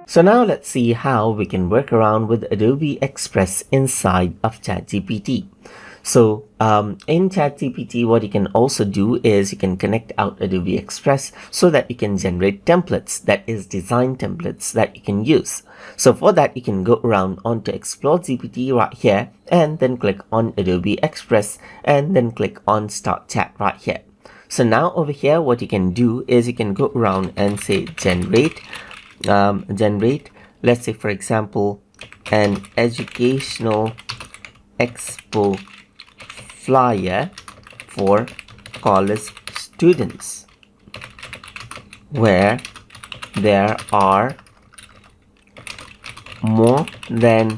So now let's see how we can work around with Adobe Express inside of ChatGPT. So in ChatGPT, what you can also do is you can connect out Adobe Express so that you can generate templates, that is design templates that you can use. So for that, you can go around onto Explore GPT right here and then click on Adobe Express and then click on Start Chat right here. So now over here, what you can do is you can go around and say generate, let's say for example, an educational expo flyer for college students where there are more than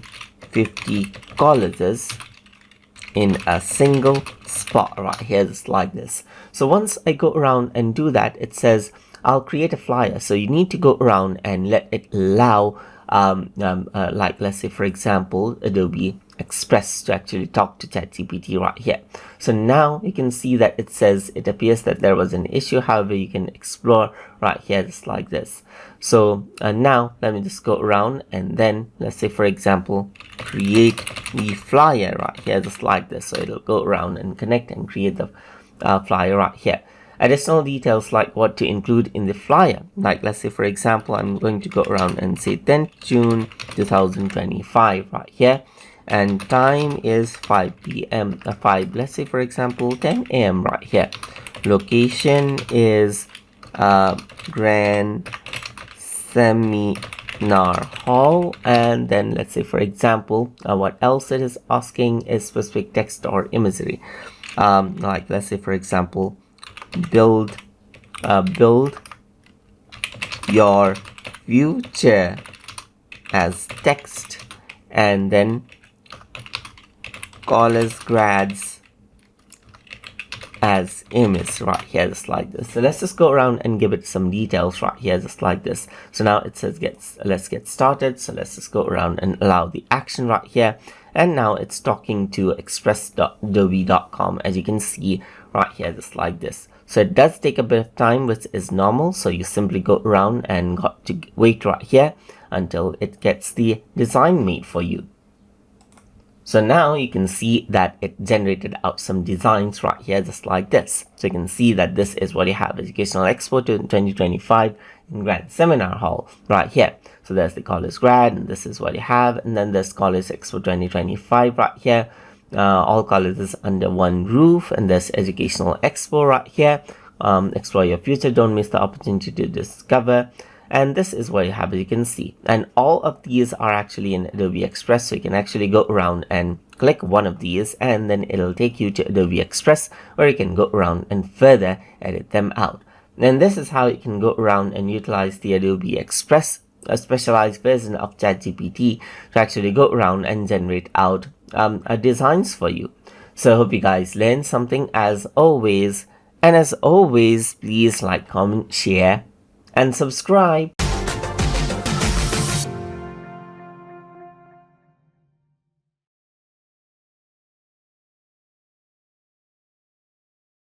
50 colleges in a single spot right here, just like this. So once I go around and do that, it says I'll create a flyer. So you need to go around and let it allow like let's say for example Adobe Express to actually talk to ChatGPT right here. So now you can see that it says it appears that there was an issue. However, you can explore right here just like this. So now let me just go around and then let's say for example create the flyer right here just like this. So it'll go around and connect and create the flyer right here. Additional details like what to include in the flyer, like let's say for example I'm going to go around and say 10th June 2025 right here, and time is 5 p.m. 5, let's say for example 10 a.m. right here. Location is Grand Seminar Hall, and then let's say for example what else it is asking is specific text or imagery, like let's say for example build your future as text, and then college grads as image right here just like this. So let's just go around and give it some details right here just like this. So now it says let's get started. So let's just go around and allow the action right here, and now it's talking to express.adobe.com, as you can see right here just like this. So it does take a bit of time, which is normal. So you simply go around and got to wait right here until it gets the design made for you. So now you can see that it generated out some designs right here just like this. So you can see that this is what you have, Educational Expo 2025 in Grand Seminar Hall right here. So there's the college grad, and this is what you have, and then there's College Expo 2025 right here. All colleges under one roof, and there's Educational Expo right here. Explore your future, don't miss the opportunity to discover. And this is what you have, as you can see, and all of these are actually in Adobe Express. So you can actually go around and click one of these, and then it'll take you to Adobe Express where you can go around and further edit them out. And this is how you can go around and utilize the Adobe Express, a specialized version of ChatGPT, to actually go around and generate out designs for you. So I hope you guys learned something as always, and as always, please like, comment, share and subscribe.